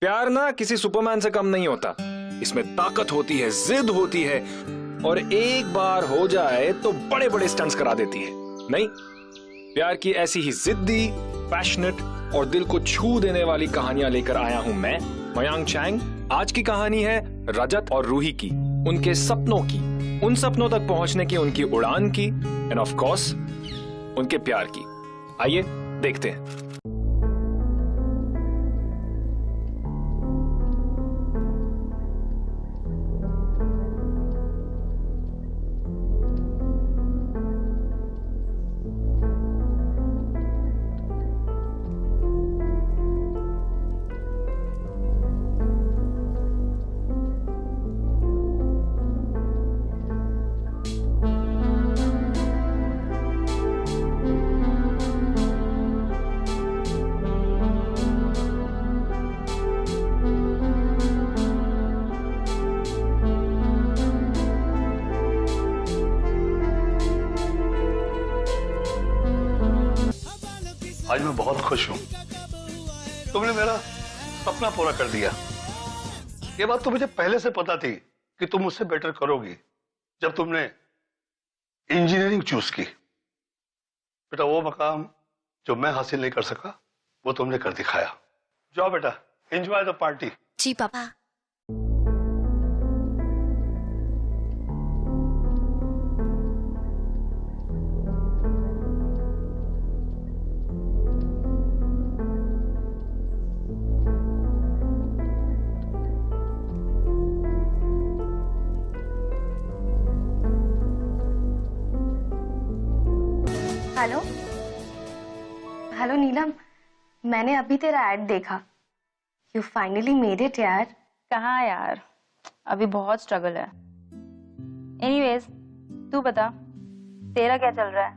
प्यार ना किसी सुपरमैन से कम नहीं होता। इसमें ताकत होती है, जिद होती है, और एक बार हो जाए तो बड़े बड़े स्टंट्स करा देती है। नहीं, प्यार की ऐसी ही जिद्दी, पैशनेट और दिल को छू देने वाली कहानियां लेकर आया हूं मैं, मयांक चैंग। आज की कहानी है रजत और रूही की, उनके सपनों की, उन सपनों तक पहुंचने की उनकी उड़ान की, एंड ऑफ कोर्स उनके प्यार की। आइए देखते हैं। आज मैं बहुत खुश हूं। तुमने मेरा सपना पूरा कर दिया। ये बात तो मुझे पहले से पता थी कि तुम मुझसे बेटर करोगी जब तुमने इंजीनियरिंग चूज की। बेटा, वो मकाम जो मैं हासिल नहीं कर सका वो तुमने कर दिखाया। जाओ बेटा, एंजॉय द पार्टी। जी पापा। हेलो हेलो नीलम, मैंने अभी तेरा ऐड देखा। यू फाइनली मेड इट यार। कहाँ यार, अभी बहुत स्ट्रगल है। एनीवेज, तू बता, तेरा क्या चल रहा है?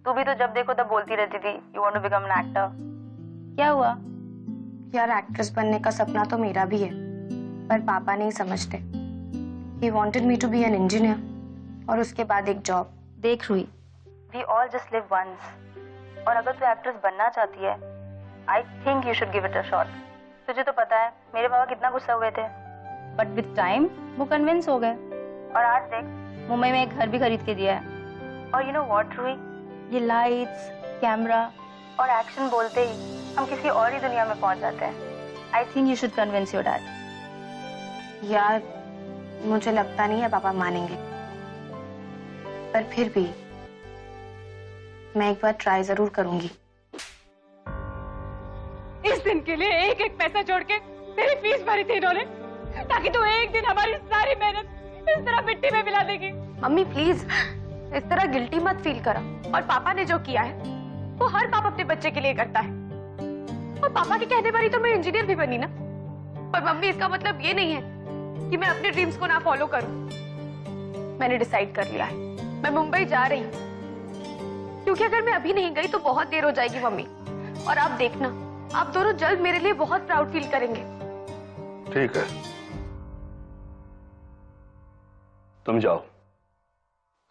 तू भी तो जब देखो तब बोलती रहती थी you want to become an actor. क्या हुआ? यार, एक्ट्रेस बनने का सपना तो मेरा भी है, पर पापा नहीं समझते। He wanted me to be an engineer और उसके बाद एक जॉब। देख Ruhi, we all just live once, और अगर तू एक्ट्रेस बनना चाहती है, I think you should give it a shot. तुझे तो पता है मेरे पापा कितना गुस्सा हुए थे, बट विद टाइम वो कन्विंस हो गए, और आज देख मुंबई में एक घर भी खरीद के दिया है। और यू नो व्हाट रूही, ये लाइट्स, कैमरा और एक्शन बोलते ही हम किसी और ही दुनिया में पहुंच जाते हैं। आई think you should convince your dad. यार, मुझे लगता नहीं है पापा मानेंगे, पर फिर भी मैं एक बार ट्राई जरूर करूंगी। इस दिन के लिए एक एक पैसा जोड़ के तेरी फीस भरी थी इन्होंने, ताकि तू एक दिन हमारी सारी मेहनत इस तरह मिट्टी में मिला देगी। मम्मी प्लीज, इस तरह गिल्टी मत फील करो। और पापा ने जो किया है वो हर बाप अपने बच्चे के लिए करता है, और पापा के कहने पर ही तो मैं इंजीनियर भी बनी ना। पर मम्मी, इसका मतलब ये नहीं है कि मैं अपने ड्रीम्स को ना फॉलो करूं। मैंने डिसाइड कर लिया है, मैं मुंबई जा रही हूँ, क्योंकि अगर मैं अभी नहीं गई तो बहुत देर हो जाएगी मम्मी। और आप देखना, आप दोनों जल्द मेरे लिए बहुत प्राउड फील करेंगे। ठीक है, तुम जाओ,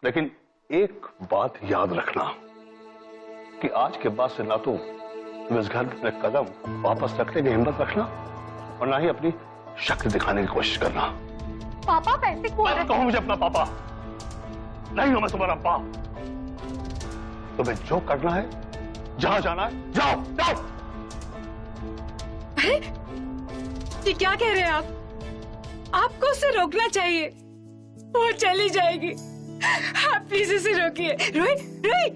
लेकिन एक बात याद रखना कि आज के बाद से ना तो तुम इस घर में कदम वापस रखने की हिम्मत रखना, और ना ही अपनी शक्ति दिखाने की कोशिश करना। पापा पैसे कौन मत कहो मुझे अपना पापा, नहीं हूं मैं तुम्हारा बाप। तुम्हें जो करना है, जहां जाना है, जाओ जाओ। अरे, ये क्या कह रहे हैं आप? आपको उसे रोकना चाहिए, वो चली जाएगी। आप प्लीज उसे रोकिए। रोई, रोई,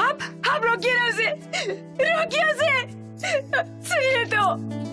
आप रोकिए ना उसे, रोकिए उसे, सुनिए तो।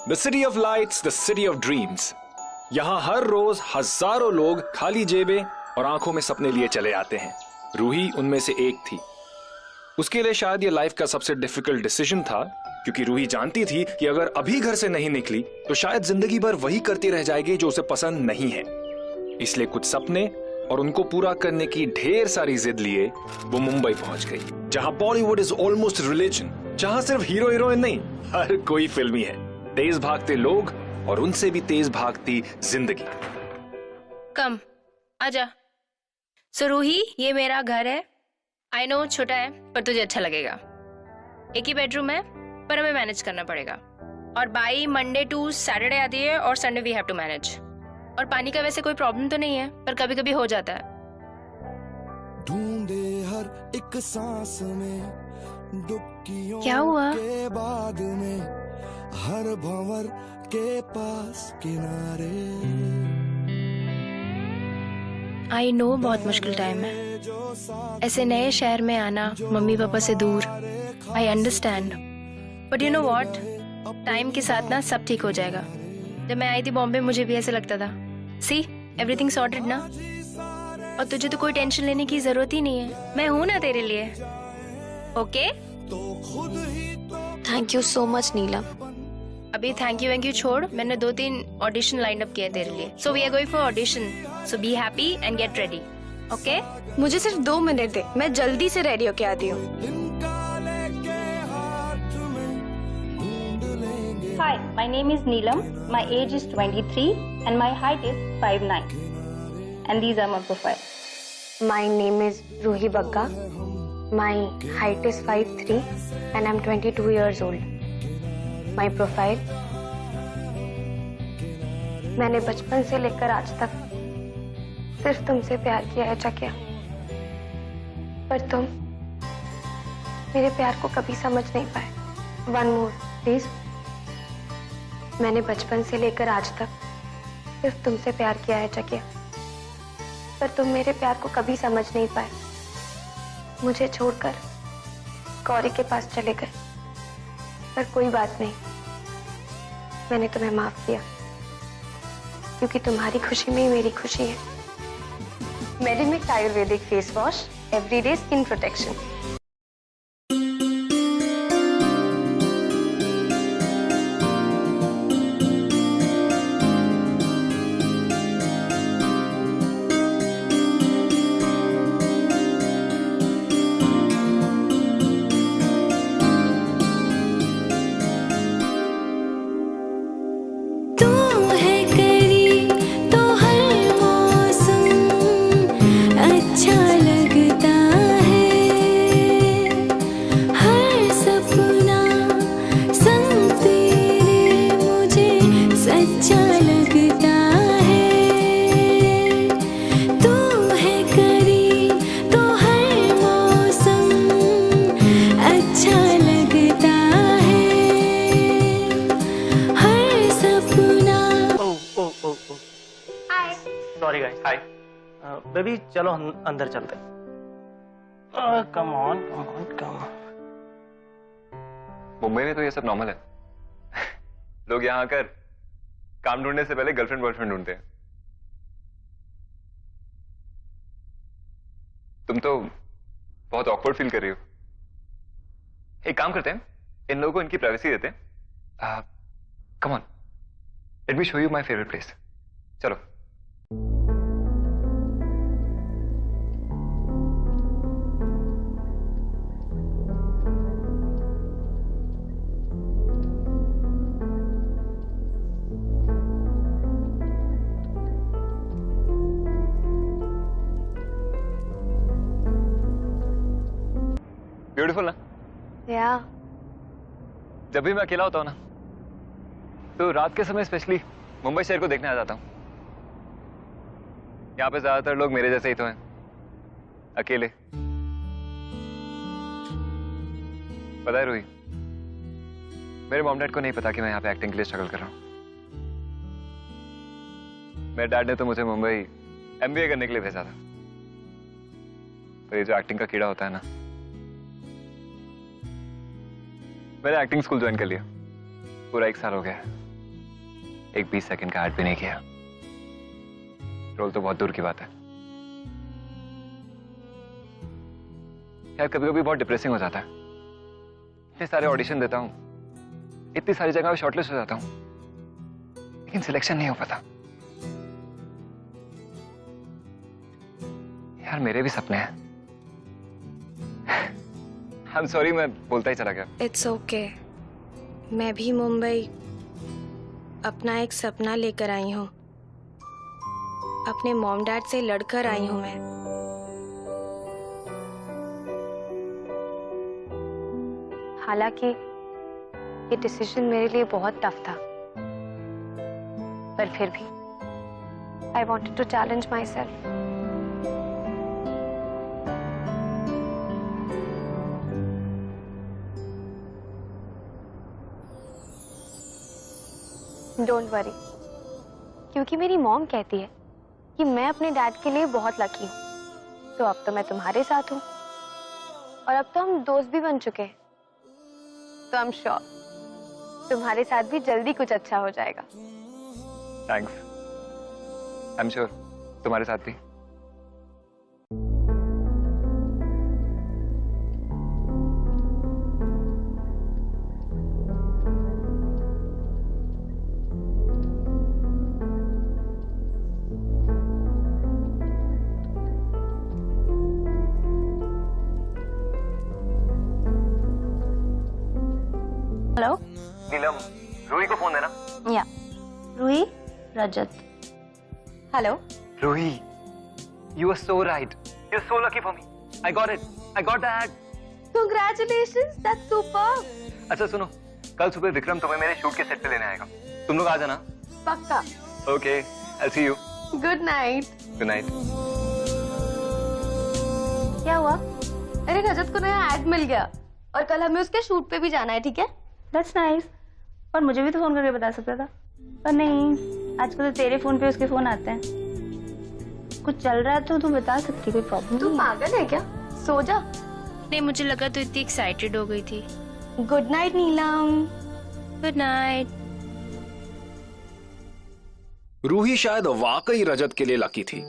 The city of lights, the city of dreams. यहाँ हर रोज हजारों लोग खाली जेबें और आंखों में सपने लिए चले आते हैं। रूही उनमें से एक थी। उसके लिए शायद ये लाइफ का सबसे डिफिकल्ट डिसीजन था, क्योंकि रूही जानती थी कि अगर अभी घर से नहीं निकली तो शायद जिंदगी भर वही करती रह जाएगी जो उसे पसंद नहीं है। इसलिए कुछ सपने और उनको पूरा करने की ढेर सारी जिद लिए वो मुंबई पहुंच गई, जहां बॉलीवुड इज ऑलमोस्ट रिलीजन, जहां सिर्फ हीरो हीरोइन नहीं, हर कोई फिल्मी है। तेज भागते लोग और उनसे भी तेज भागती जिंदगी। कम आजा। सो रूही, ये मेरा घर है। आई नो छोटा है पर तुझे अच्छा लगेगा। एक ही बेडरूम है पर हमें मैनेज करना पड़ेगा। और बाई मंडे टू सैटरडे आती है और Sunday we have to manage. और पानी का वैसे कोई प्रॉब्लम तो नहीं है पर कभी कभी हो जाता है। ढूंढे हर एक सांस में डुबकियों क्या हुआ? के बाद में हर भंवर के पास किनारे। आई नो बहुत मुश्किल टाइम है, ऐसे नए शहर में आना, मम्मी पापा से दूर। I understand, but you know what, time के साथ ना सब ठीक हो जाएगा। जब मैं आई थी बॉम्बे मुझे भी ऐसे लगता था। सी एवरीथिंग सॉर्टेड ना। और तुझे तो कोई टेंशन लेने की जरूरत ही नहीं है, मैं हूं ना तेरे लिए। Okay? Thank you so much Neelam. अभी थैंक यू छोड़, मैंने 2-3 ऑडिशन लाइन अप किए तेरे लिए। So we are going for audition, so be happy and get ready. Okay? मुझे सिर्फ 2 मिनट दे, मैं जल्दी से रेडी होके आती हूँ। Hi, my name is Neelam. My age is 23 and my height is 5'9". And these are my profile. My name is Ruhi Bagga. My height is 5'3" and I'm 22 years old. My profile. मैंने बचपन से लेकर आज तक सिर्फ तुमसे प्यार किया है चकिया, पर तुम मेरे प्यार को कभी समझ नहीं पाए। One more, please. मैंने बचपन से लेकर आज तक सिर्फ तुमसे प्यार किया है चकिया, पर तुम मेरे प्यार को कभी समझ नहीं पाए। मुझे छोड़कर गौरी के पास चले गए, पर कोई बात नहीं, मैंने तुम्हें माफ किया, क्योंकि तुम्हारी खुशी में ही मेरी खुशी है। Medimix Ayurvedic face wash, everyday skin protection. Sorry guys. Hi baby, चलो अंदर चलते। Come on come on come on. Mumbai में तो ये सब नॉर्मल है। लोग यहाँ आकर काम ढूंढने से पहले गर्लफ्रेंड बॉयफ्रेंड ढूंढते हैं। तुम तो बहुत ऑकवर्ड फील कर रही हो। एक काम करते हैं, इन लोगों को इनकी प्राइवेसी देते हैं। Come on, let me show you my favourite place. चलो। ब्यूटीफुल ना? या जब भी मैं अकेला होता हूँ ना, तो रात के समय स्पेशली मुंबई शहर को देखने आ जाता हूँ। यहाँ पे ज्यादातर लोग मेरे जैसे ही तो हैं, अकेले। पता है रूही, मेरे मॉम डैड को नहीं पता कि मैं यहाँ पे एक्टिंग के लिए स्ट्रगल कर रहा हूँ। मेरे डैड ने तो मुझे मुंबई एमबीए करने के लिए भेजा था, तो ये जो एक्टिंग का कीड़ा होता है ना, मैंने एक्टिंग स्कूल ज्वाइन कर लिया। पूरा 1 साल हो गया है। एक 20 सेकंड का ऐड भी नहीं किया। रोल तो बहुत दूर की बात है। यार कभी कभी बहुत डिप्रेसिंग हो जाता है। इतने सारे ऑडिशन देता हूं, इतनी सारी जगह पे शॉर्टलिस्ट हो जाता हूं, लेकिन सिलेक्शन नहीं हो पाता। यार मेरे भी सपने हैं। I'm sorry, मैं बोलता ही चला गया। It's okay. मैं भी मुंबई अपना एक सपना लेकर आई हूँ। अपने मॉम डैड से लड़कर आई हूँ मैं। हालांकि ये डिसीजन मेरे लिए बहुत टफ था, पर फिर भी I wanted to challenge myself. Don't worry, क्योंकि मेरी मॉम कहती है कि मैं अपने डैड के लिए बहुत लकी हूँ, तो अब तो मैं तुम्हारे साथ हूँ और अब तो हम दोस्त भी बन चुके हैं। तो आई एम श्योर तुम्हारे साथ भी जल्दी कुछ अच्छा हो जाएगा। थैंक्स। आई एम श्योर तुम्हारे साथ भी। हेलो नीलम, रूही को फोन देना। या Ruhi Rajat. Hello Ruhi, you are so right. You're so lucky for me. I got it. I got that. Congratulations, that's super. अच्छा सुनो, कल सुबह विक्रम तुम्हें मेरे शूट के सेट पे लेने आएगा। तुम लोग आ जाना। पक्का। Okay, I'll see you. Good night. Good night. क्या हुआ? अरे रजत को नया एड मिल गया और कल हमें उसके शूट पे भी जाना है, ठीक है? That's nice. पर मुझे भी तो फोन करके बता सकता था, पर नहीं, आजकल तो तेरे फोन पे उसके फोन आते हैं। कुछ चल रहा है तो तू बता सकती, कोई प्रॉब्लम तू नहीं है। पागल है क्या? सो जा। नहीं, मुझे लगा तो इतनी एक्साइटेड हो गई थी। Good night Neelam. Good night. Ruhi शायद वाकई रजत के लिए लकी थी।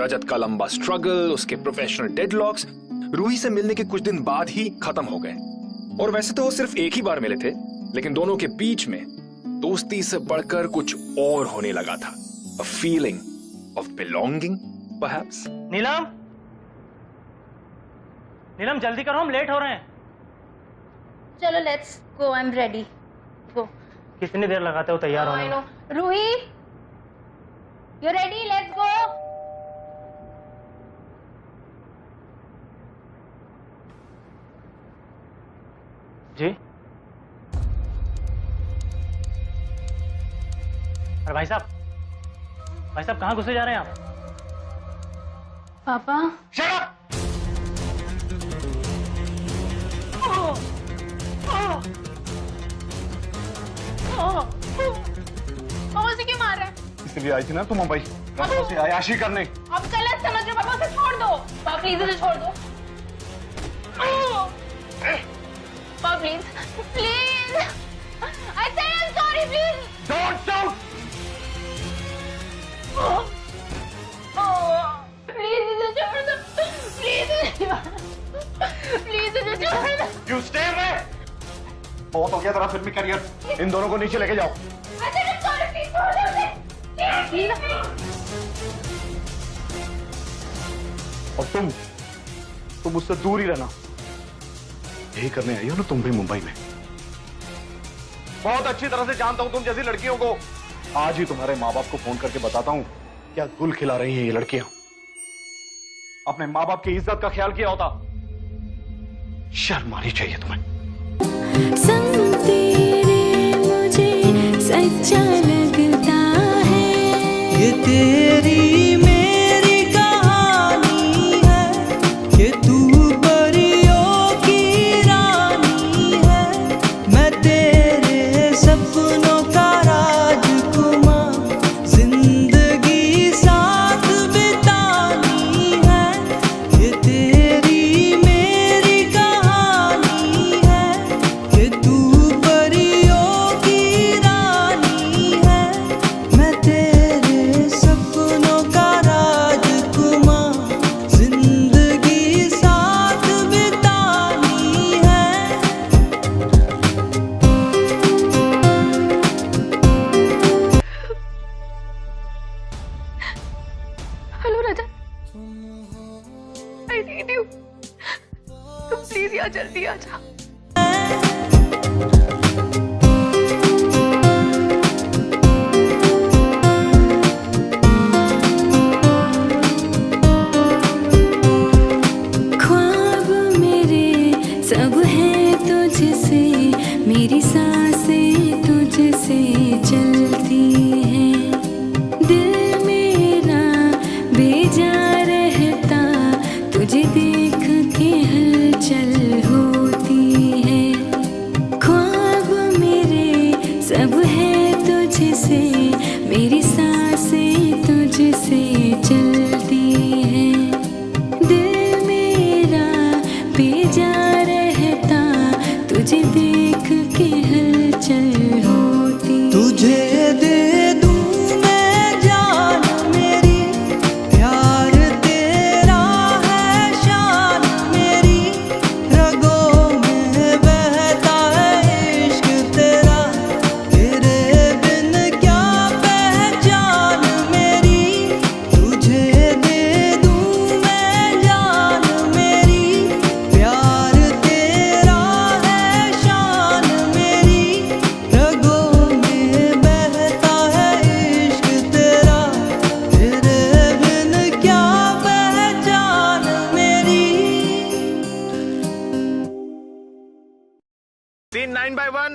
रजत का लंबा स्ट्रगल, उसके प्रोफेशनल डेडलॉक्स रूही से मिलने के कुछ दिन बाद ही खत्म हो गए। और वैसे तो वो सिर्फ एक ही बार मिले थे, लेकिन दोनों के बीच में दोस्ती से बढ़कर कुछ और होने लगा था। A feeling of belonging, perhaps? नीलम, नीलम जल्दी करो, हम लेट हो रहे हैं। चलो let's go, I am ready. Go. कितनी देर लगाते हो तैयार होने में? Ruhi, you ready? Let's go. जी। अरे भाई साहब कहाँ घुसे जा रहे हैं आप? पापा। Shut up! पापा से क्यों मार रहा है? इसलिए आई थी ना तुम मुंबई रातों से आयाशी करने। अब गलत समझ रहे हो, पापा से छोड़ दो। पापा प्लीज उसे छोड़ दो। पापा please, please. I said I'm sorry, please. Don't shout! Please इसे छोड़ दो। प्लीज इसे छोड़ दो। You stay away! बहुत हो गया तेरा फिल्मी करियर। इन दोनों को नीचे लेके जाओ। I said I'm sorry, please छोड़ दो उसे। और तुम मुझसे दूर ही रहना। यही करने आई हो ना तुम भी मुंबई में। बहुत अच्छी तरह से जानता हूं तुम जैसी लड़कियों को। आज ही तुम्हारे माँ बाप को फोन करके बताता हूं क्या गुल खिला रही हैं ये लड़कियां। अपने माँ बाप की इज्जत का ख्याल किया होता। शर्म आनी चाहिए तुम्हें। संग तेरे मुझे सच्चा लगता है, ये तेरी मेरी कहानी है, कि तू परियों की रानी है, मैं तेरे सपनों का राजकुमार, जिंदगी साथ बितानी है, ये तेरी मेरी कहानी है, कि तू आ, जल्दी आ जा। ख्वाब मेरे सब हैं तुझसे, मेरी सांसें तुझसे चलती हैं, दिल मेरा बेजार रहता तुझे देख के हलचल होती है। ख्वाब मेरे सब हैं तुझसे, मेरी सांसें तुझसे चलती हैं, दिल मेरा बेजार रहता तुझे देख के हलचल होती। तुझे दे दूं मैं जान मेरी, प्यार तेरा है शान मेरी, रगों में बहता है इश्क तेरा, तेरे बिन क्या पहचान मेरी। तुझे दे दूं मैं जान मेरी, प्यार तेरा है शान मेरी, रगों में बहता है इश्क तेरा, तेरे बिन क्या पहचान मेरी। Scene 9/1,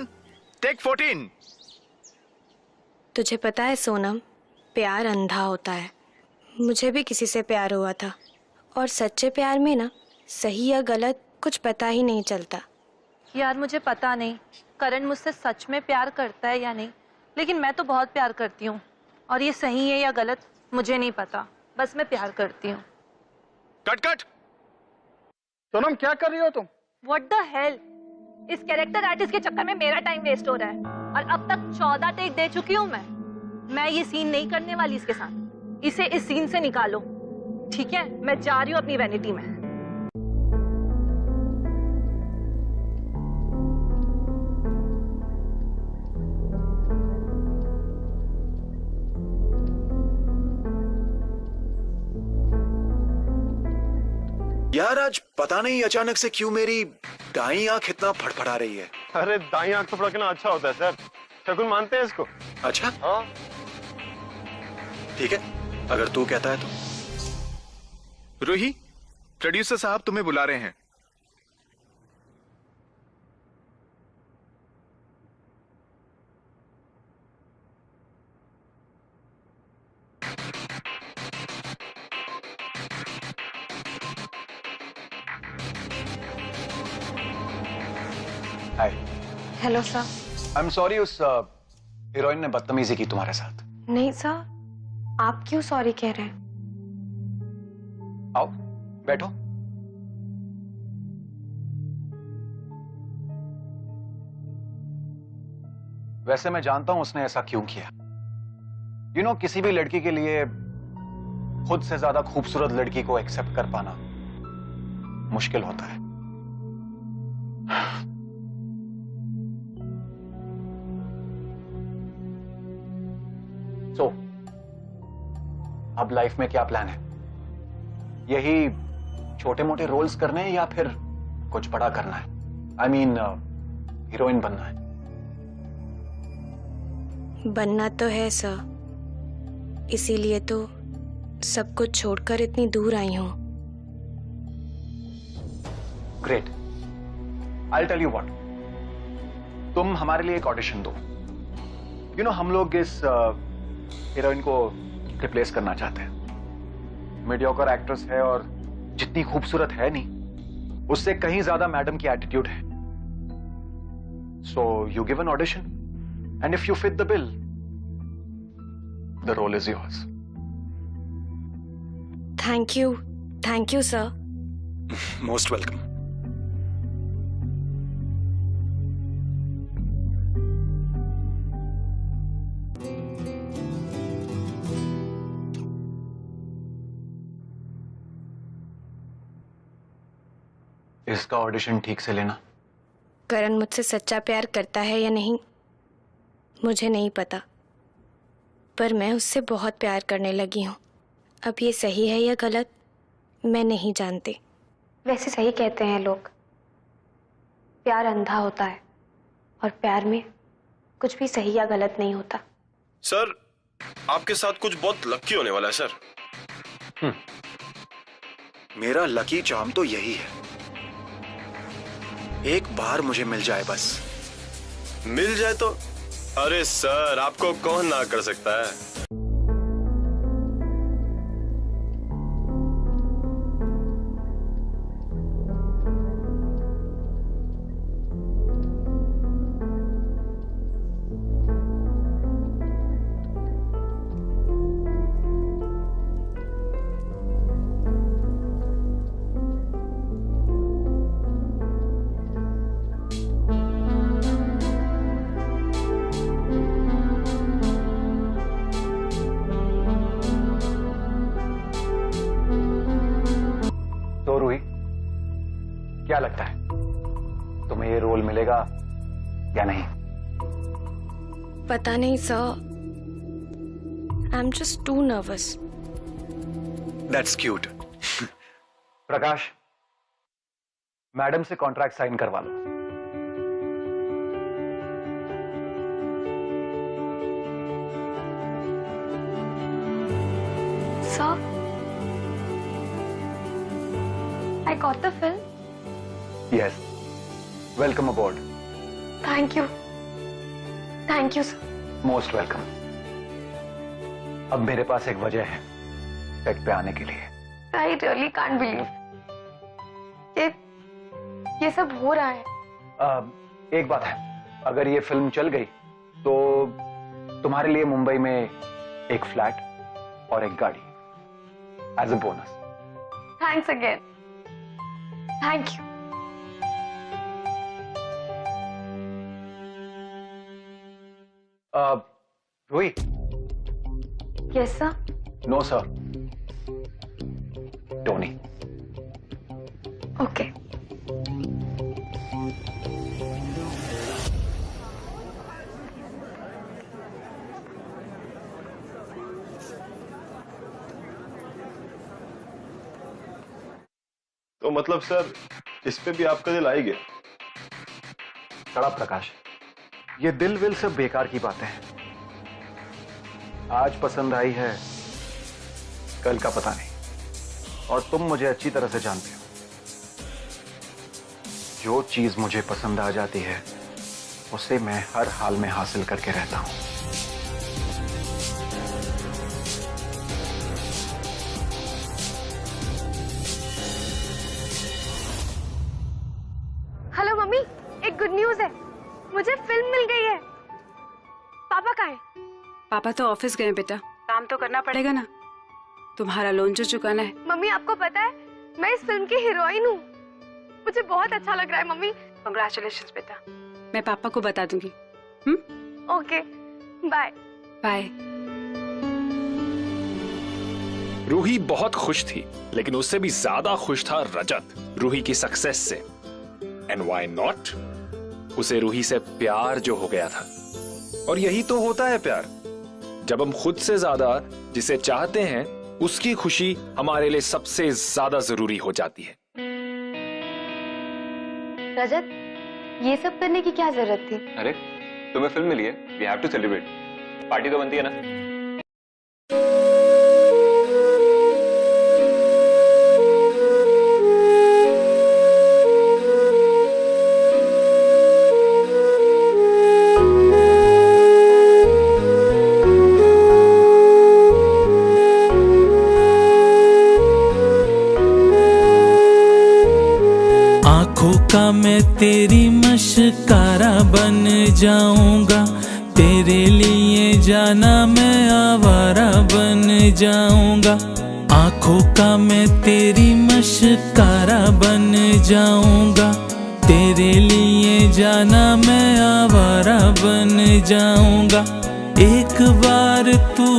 take 14. तुझे पता है सोनम, प्यार अंधा होता है। मुझे भी किसी से प्यार हुआ था, और सच्चे प्यार में ना सही या गलत कुछ पता ही नहीं चलता। यार मुझे पता नहीं करण मुझसे सच में प्यार करता है या नहीं, लेकिन मैं तो बहुत प्यार करती हूँ, और ये सही है या गलत मुझे नहीं पता, बस मैं प्यार करती हूँ। कट। सोनम क्या कर रही हो तुम? What the hell? इस कैरेक्टर आर्टिस्ट के चक्कर में मेरा टाइम वेस्ट हो रहा है, और अब तक 14 टेक दे चुकी हूँ मैं ये सीन नहीं करने वाली इसके साथ। इसे इस सीन से निकालो, ठीक है? मैं जा रही हूँ अपनी वैनिटी में। यार आज पता नहीं अचानक से क्यों मेरी दाईं आंख इतना फड़फड़ा रही है। अरे दाईं आंख तो फड़कना अच्छा होता है सर, शगुन मानते हैं इसको। अच्छा हाँ ठीक है, अगर तू कहता है तो। रूही, प्रोड्यूसर साहब तुम्हें बुला रहे हैं। Hi. Hello sir. I am sorry, उस हीरोइन ने बदतमीजी की तुम्हारे साथ। नहीं सर, आप क्यों सॉरी कह रहे हैं? आओ बैठो। वैसे मैं जानता हूं उसने ऐसा क्यों किया। यू नो, किसी भी लड़की के लिए खुद से ज्यादा खूबसूरत लड़की को एक्सेप्ट कर पाना मुश्किल होता है। So, अब लाइफ में क्या प्लान है? यही छोटे मोटे रोल्स करने हैं या फिर कुछ बड़ा करना है? आई मीन हीरोइन बनना है। बनना तो है सर, इसीलिए तो सब कुछ छोड़कर इतनी दूर आई हूं। Great, I tell you what, तुम हमारे लिए एक ऑडिशन दो। यू नो, हम लोग इस हीरोइन को रिप्लेस करना चाहते हैं। मीडियोकर एक्ट्रेस है और जितनी खूबसूरत है नहीं, उससे कहीं ज्यादा मैडम की एटीट्यूड है। So you give an audition and if you fit the bill, the role is yours. Thank you sir. Most welcome. इसका ऑडिशन ठीक से लेना। करण मुझसे सच्चा प्यार करता है या नहीं मुझे नहीं पता, पर मैं उससे बहुत प्यार करने लगी हूँ। अब ये सही है या गलत मैं नहीं जानती। वैसे सही कहते हैं लोग, प्यार अंधा होता है और प्यार में कुछ भी सही या गलत नहीं होता। सर आपके साथ कुछ बहुत लकी होने वाला है सर। मेरा लकी चार्म तो यही है, एक बार मुझे मिल जाए बस। मिल जाए तो? अरे सर आपको कौन ना कर सकता है। तो रूही, क्या लगता है तुम्हें ये रोल मिलेगा या नहीं? पता नहीं sir, I am just too nervous. That's cute. Prakash, madam से कॉन्ट्रैक्ट साइन करवा लो। Sir, I got the film. Yes. Welcome aboard. Thank you. Thank you, sir. Most welcome. अब मेरे पास एक वजह है सेट पे आने के लिए। I really can't believe ये सब हो रहा है। एक बात है, अगर ये फिल्म चल गई तो तुम्हारे लिए मुंबई में एक फ्लैट और एक गाड़ी as a bonus. Thanks again. Thank you. Ruhi. Yes, sir. No sir, Tony. Okay. तो मतलब सर इस पे भी आपका दिल आ ही गया? चढ़ा प्रकाश, ये दिल विल सब बेकार की बातें हैं। आज पसंद आई है, कल का पता नहीं, और तुम मुझे अच्छी तरह से जानते हो। जो चीज मुझे पसंद आ जाती है उसे मैं हर हाल में हासिल करके रहता हूं। हेलो मम्मी, एक गुड न्यूज है, मुझे फिल्म मिल गई है। पापा कहाँ हैं? पापा तो ऑफिस गए बेटा, काम तो करना पड़ेगा ना, तुम्हारा लोन जो चुकाना है। मम्मी आपको पता है मैं इस फिल्म की हीरोइन हूँ, मुझे बहुत अच्छा लग रहा है मम्मी। कांग्रेचुलेशंस बेटा, मैं पापा को बता दूंगी। Okay, bye bye. रूही बहुत खुश थी, लेकिन उससे भी ज्यादा खुश था रजत रूही की सक्सेस से। एंड व्हाई नॉट, उसे रूही से प्यार जो हो गया था। और यही तो होता है प्यार, जब हम खुद से ज्यादा जिसे चाहते हैं उसकी खुशी हमारे लिए सबसे ज्यादा जरूरी हो जाती है। रजत, ये सब करने की क्या जरूरत थी? अरे तुम्हें फिल्म मिली है, we have to celebrate, party तो बनती है ना। का मैं तेरी मशकारा बन जाऊंगा, तेरे लिए जाना मैं आवारा बन जाऊंगा। आंखों का मैं तेरी मशकारा बन जाऊंगा, तेरे लिए जाना मैं आवारा बन जाऊंगा। एक बार तू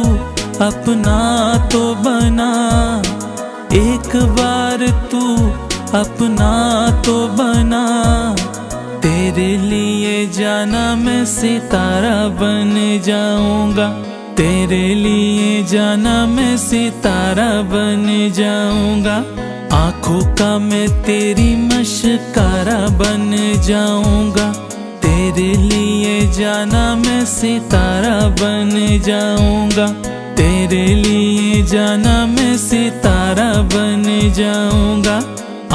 अपना तो बना, एक बार तू अपना तो बना, तेरे लिए जाना मैं सितारा बन जाऊंगा, तेरे लिए जाना मैं सितारा बन जाऊंगा, आंखों का मैं तेरी मशकारा बन जाऊंगा। तेरे लिए जाना मैं सितारा बन जाऊंगा, तेरे लिए जाना मैं सितारा बन जाऊंगा,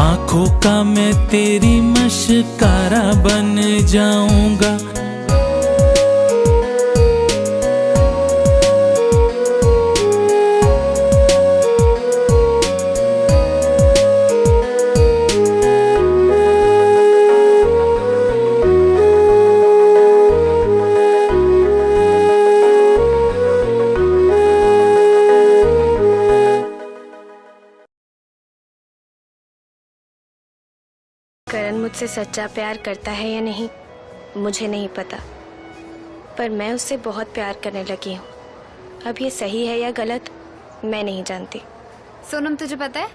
आंखों का मैं तेरी मशकारा बन जाऊंगा। करण मुझसे सच्चा प्यार करता है या नहीं मुझे नहीं पता, पर मैं उससे बहुत प्यार करने लगी हूँ। अब ये सही है या गलत मैं नहीं जानती। सोनम तुझे पता है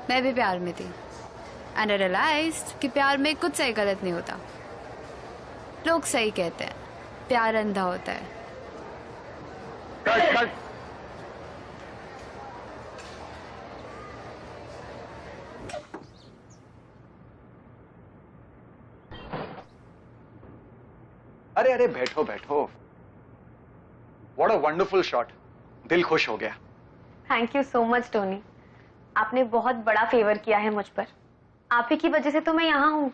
मैं भी प्यार में थी एंड आई रियलाइज्ड कि प्यार में कुछ सही गलत नहीं होता। लोग सही कहते हैं प्यार अंधा होता है। अरे अरे बैठो बैठो। व्हाट अ वंडरफुल शॉट, दिल खुश हो गया। Thank you so much Tony, आपने बहुत बड़ा फेवर किया है मुझ पर। आप ही की वजह से तो मैं यहाँ हूँ।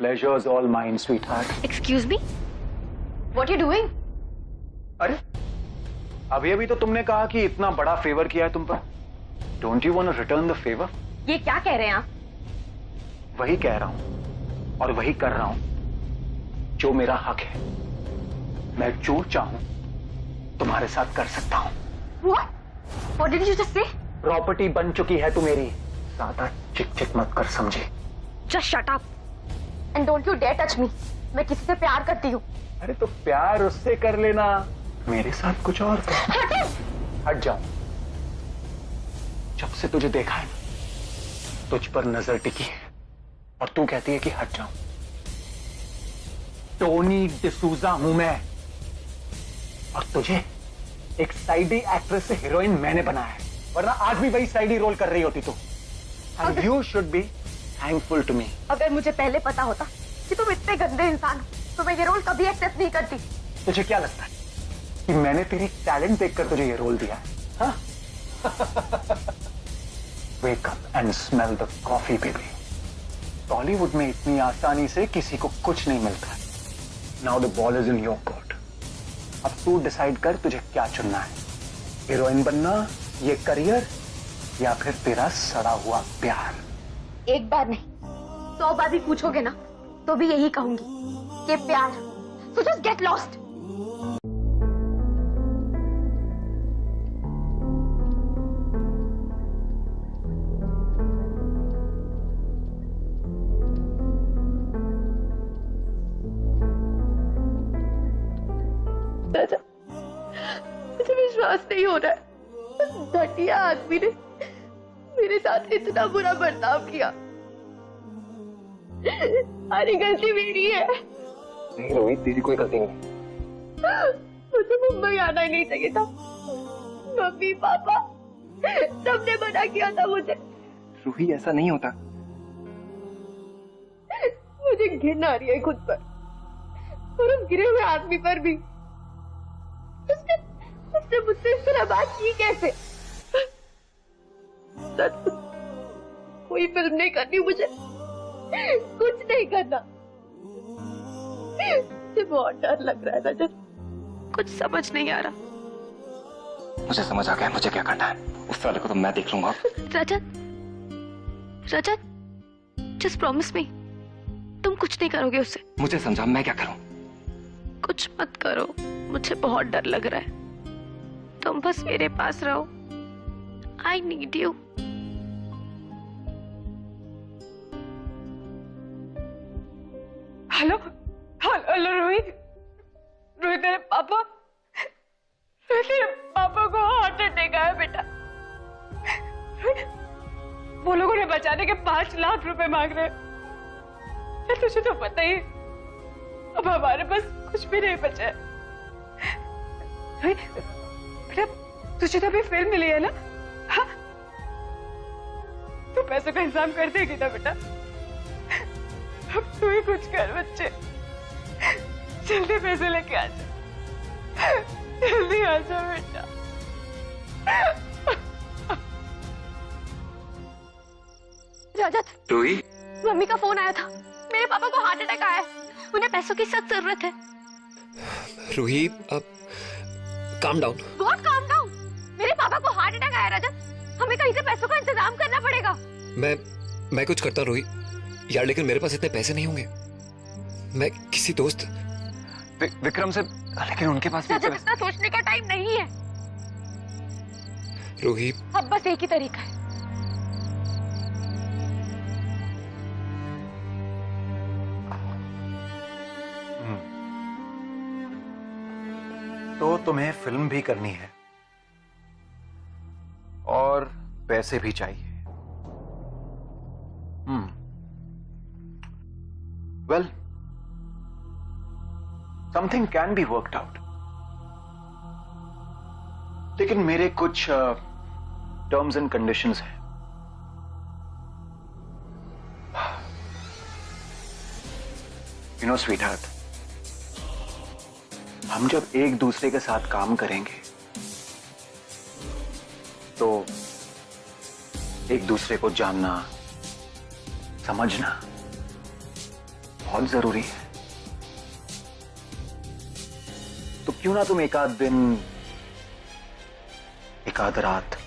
Pleasure's all mine, sweetheart. Excuse me, what you doing? अरे अभी अभी तो तुमने कहा कि इतना बड़ा फेवर किया है तुम पर। Don't you want to return the favour? ये क्या कह रहे हैं आप? वही कह रहा हूं और वही कर रहा हूं जो मेरा हक है। मैं जो चाहूं तुम्हारे साथ कर सकता हूं। What did you just say? Property बन चुकी है तू मेरी, ज्यादा चिक चिक मत कर समझे। Just shut up and don't you dare touch me. मैं किसी से प्यार करती हूँ। अरे तो प्यार उससे कर लेना, मेरे साथ कुछ और कर। हट जाओ। जब से तुझे देखा है तुझ पर नजर टिकी है और तू कहती है कि हट जाओ। टोनी डिसूजा हूं मैं और तुझे एक साइडी एक्ट्रेस से हीरोइन मैंने बनाया है, वरना आज भी वही साइडी रोल कर रही होती तू। And you should be thankful to me. अगर मुझे पहले पता होता कि तुम इतने गंदे इंसान हो तो मैं ये रोल कभी एक्सेप्ट नहीं करती। तुझे क्या लगता है कि मैंने तेरी टैलेंट देखकर तुझे ये रोल दिया है? हाँ? Wake up and smell the coffee, baby. Bollywood में इतनी आसानी से किसी को कुछ नहीं मिलता है। Now the ball is in your court. अब तू डिसाइड कर तुझे क्या चुनना है, हीरोइन बनना, ये करियर, या फिर तेरा सड़ा हुआ प्यार। एक बार नहीं 100 बार भी पूछोगे ना तो भी यही कहूंगी कि प्यार। So just get lost. मुझे विश्वास नहीं हो रहा है, घटिया आदमी ने मेरे साथ इतना बुरा बर्ताव किया। सारी गलती मेरी है। नहीं रोहित, तेरी कोई गलती नहीं। मुझे मुंबई आना ही नहीं चाहिए था। मम्मी पापा सबने मना किया था मुझे। रूही ऐसा नहीं होता। मुझे घिन आ रही है खुद पर और उस गिरे हुए आदमी पर भी। उसने मुझसे इस तरह बात की कैसे? कोई फिल्म नहीं करनी मुझे, कुछ नहीं करना। मुझे बहुत डर लग रहा है रजत, कुछ समझ नहीं आ रहा। मुझे समझ आ गया मुझे क्या करना है। उस वाले को तो मैं देख लूंगा। रजत, रजत, जस्ट प्रॉमिस मी, तुम कुछ नहीं करोगे उससे। मुझे समझा, मैं क्या करूं? कुछ मत करो, मुझे बहुत डर लग रहा है। तुम बस मेरे पास रहो। I need you. Hello hello Rohit, Rohit तेरे पापा को हार्ट अटैक आया बेटा। वो लोगों ने बचाने के 5 लाख रुपए मांग रहे हैं। तुझे तो पता ही, अब हमारे पास कुछ भी नहीं बचा है। बेटा तुझे तो अभी फिल्म मिली है ना? हाँ? तू पैसों का इंतजाम कर देगी ना बेटा? अब तू ही कुछ कर बच्चे, जल्दी पैसे लेके आ जा, जल्दी आ जा बेटा। रजत, रूही, मम्मी का फोन आया था, मेरे पापा को हार्ट अटैक आया है, उन्हें पैसों की सख्त जरूरत है। रूही, अब calm down. What calm down? मेरे पापा को हार्ट अटैक आया रजत, हमें कहीं से पैसों का इंतजाम करना पड़ेगा। मैं कुछ करता रूही यार, लेकिन मेरे पास इतने पैसे नहीं होंगे। मैं किसी दोस्त विक्रम से, लेकिन उनके पास रजत, इतना सोचने का टाइम नहीं है रूही। अब बस एक ही तरीका है। तो तुम्हें फिल्म भी करनी है और पैसे भी चाहिए। Well, something can be worked out, लेकिन मेरे कुछ टर्म्स एंड कंडीशंस हैं। यू नो स्वीटहार्ट, हम जब एक दूसरे के साथ काम करेंगे तो एक दूसरे को जानना, समझना बहुत जरूरी है। तो क्यों ना तुम एक आध दिन, एक आध रात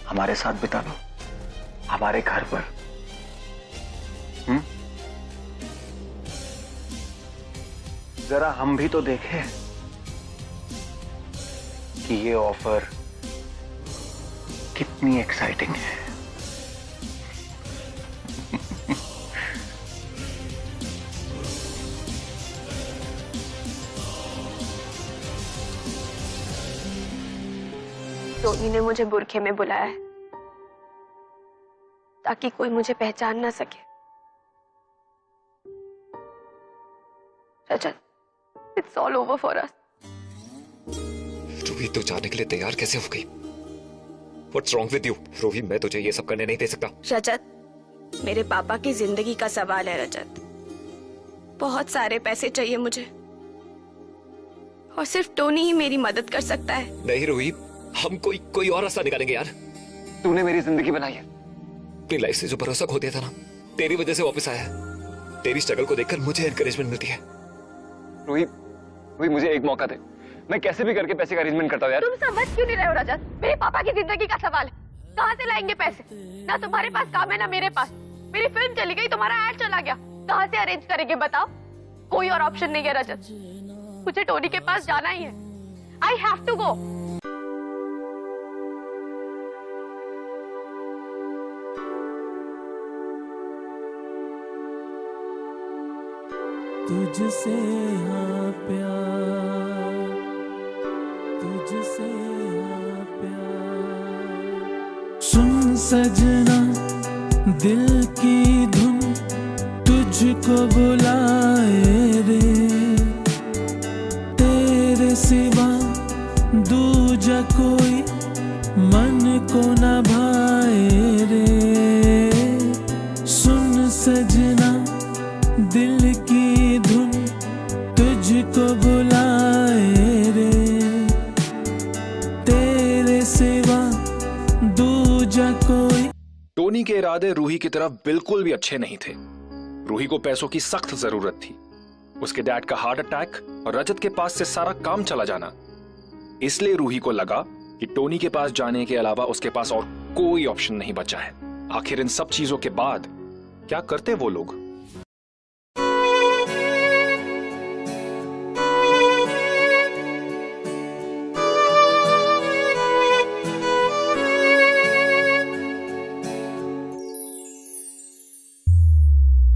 हमारे साथ बिता लो, हमारे घर पर। जरा हम भी तो देखें कि ये ऑफर कितनी एक्साइटिंग है। टोनी ने मुझे बुरखे में बुलाया है ताकि कोई मुझे पहचान ना सके। Rajat, it's all over for us. Ruhi, तू जाने के लिए तैयार कैसे हो गई? What's wrong with you? Ruhi, मैं तुझे ये सब करने नहीं दे सकता। रजत, मेरे पापा की जिंदगी का सवाल है रजत। बहुत सारे पैसे चाहिए मुझे और सिर्फ टोनी ही मेरी मदद कर सकता है। नहीं रूही, हम कोई और रास्ता निकालेंगे यार। तूने मेरी जिंदगी बनाई है। अपनी लाइफ से जो भरोसा खो दिया था ना, तेरी वजह से वापस आया है। तेरी स्ट्रगल को देखकर मुझे एनकरेजमेंट मिलती है। रूही, मुझे एक मौका दे, मैं कैसे भी करके पैसे का अरेंजमेंट करता हूँ यार। तुम समझ क्यों नहीं रहे हो रजत? मेरे पापा की जिंदगी का सवाल है, कहाँ से लाएंगे पैसे? ना तुम्हारे पास काम है ना मेरे पास। मेरी फिल्म चली गई, तुम्हारा ऐड चला गया, कहाँ से अरेंज करेंगे बताओ? कोई और ऑप्शन नहीं है रजत, मुझे टोनी के पास जाना ही है। I have to go. तुझसे हाँ प्यार, तुझसे हाँ प्यार। सुन सजना, दिल की धुन तुझको बुलाए रे, तेरे सिवा दूजा कोई मन को न भाए रे। सुन सजना, दिल की धुन तुझको बुलाए रे, तेरे सिवा दूजा कोई। टोनी के इरादे रूही की तरफ बिल्कुल भी अच्छे नहीं थे। रूही को पैसों की सख्त जरूरत थी, उसके डैड का हार्ट अटैक और रजत के पास से सारा काम चला जाना। इसलिए रूही को लगा कि टोनी के पास जाने के अलावा उसके पास और कोई ऑप्शन नहीं बचा है। आखिर इन सब चीजों के बाद क्या करते वो लोग?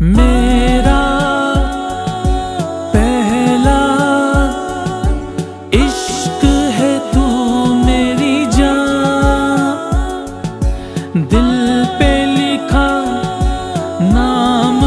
मेरा पहला इश्क है तू मेरी जान, दिल पे लिखा नाम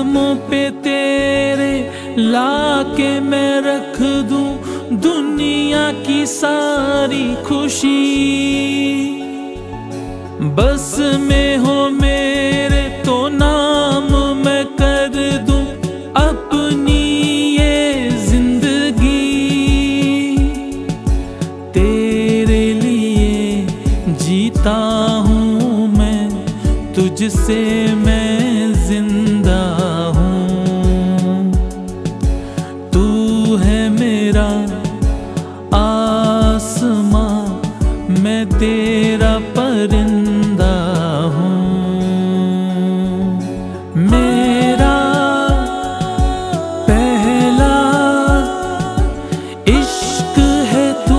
कदमों पे तेरे लाके मैं रख दूं दुनिया की सारी खुशी। बस में हो मेरे तो नाम मैं कर दूं अपनी ये जिंदगी। तेरे लिए जीता हूँ मैं, तुझसे मैं जिंदा हूँ। तू है मेरा आसमां, मैं तेरा परिंदा हूँ। मेरा पहला इश्क है तू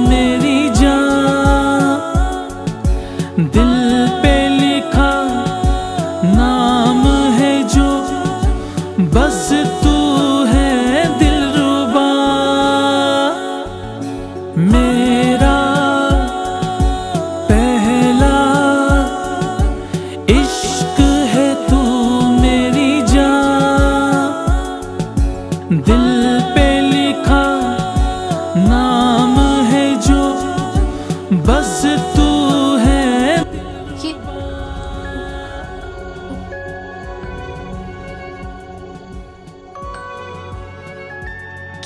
मेरी जान, दिल पे लिखा नाम है जो, बस तू है दिलरुबा। मेरा पहला इश्क है तू मेरी जान, दिल पे लिखा नाम है जो, बस तू है।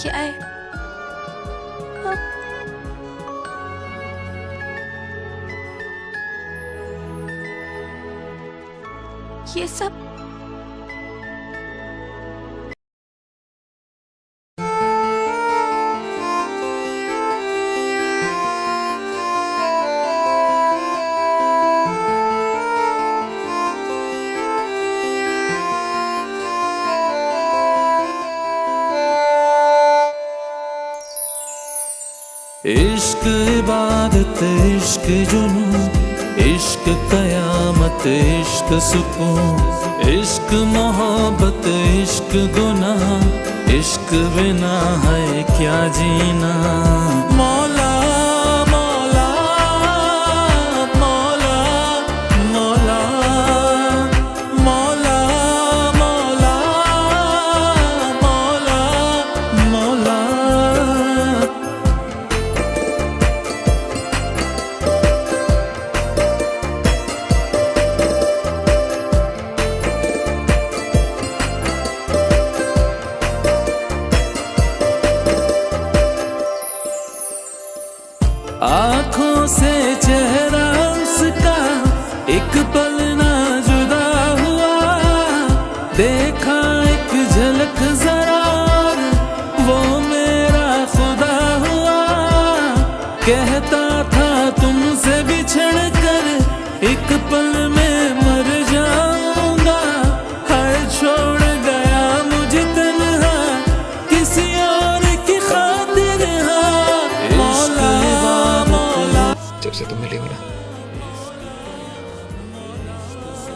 क्या है? ये सब इश्क इबादत, इश्क जुनून, इश्क कयामत, इश्क सुकून, इश्क मोहब्बत, इश्क गुनाह, इश्क बिना है क्या जीना। मौला मौला मौला मौला मौला मौला मौला मौला। आँखों से चेहरा उसका एक पल ना जुदा हुआ, देखा एक झलक जरा और वो मेरा खुदा हुआ। कहता था तुमसे बिछड़ कर एक पल में मर जाऊंगा, हर छोड़ गया मुझे तन्हा किसी और की खातिर। मौला जब से तुम मिली हो ना,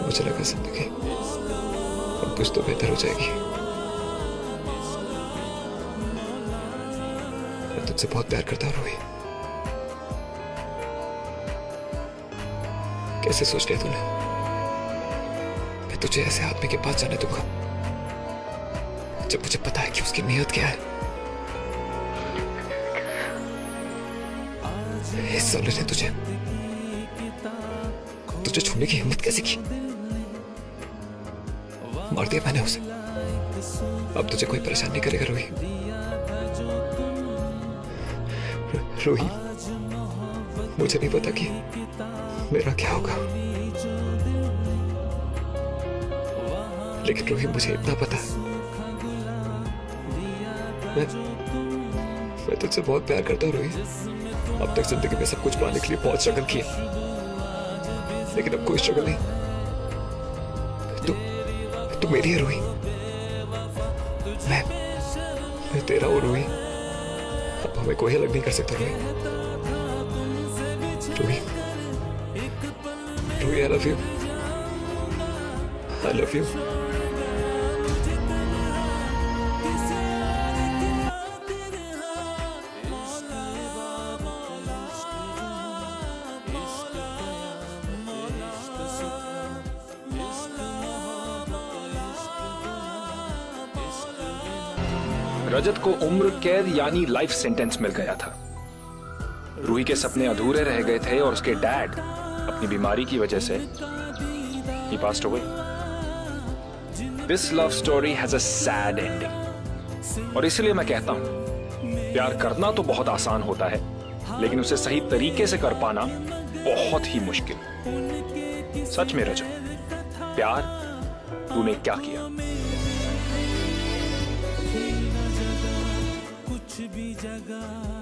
मुझे लगा जिंदगी अब कुछ तो बेहतर हो जाएगी। मैं तुझसे बहुत प्यार करता हूं रोही। कैसे सोच लिया तूने मैं तुझे ऐसे आदमी के पास जाने दूंगा जब मुझे पता है कि उसकी नीयत क्या है। इस साले ने तुझे छूने की हिम्मत कैसे की? मार दिया मैंने उसे। अब तुझे कोई परेशान नहीं करेगा रोही। रोही, मुझे नहीं पता कि मेरा क्या होगा, लेकिन रोही मुझे इतना पता है मैं तुझसे बहुत प्यार करता हूँ रोही। अब तक जिंदगी में सब कुछ पाने के लिए बहुत स्ट्रगल किया, लेकिन अब कोई स्ट्रगल नहीं। तू मेरी है रोही, मैं तेरा हूँ रोही। अब हमें कोई अलग नहीं कर सकता रोही। रोही, रोही, I love you. I love you. रजत को उम्र कैद यानी लाइफ सेंटेंस मिल गया था। रूही के सपने अधूरे रह गए थे और उसके डैड अपनी बीमारी की वजह से he passed away. This love story has a sad ending. और इसलिए मैं कहता हूं, प्यार करना तो बहुत आसान होता है, लेकिन उसे सही तरीके से कर पाना बहुत ही मुश्किल। सच में रजत, प्यार तूने क्या किया? कुछ भी जगह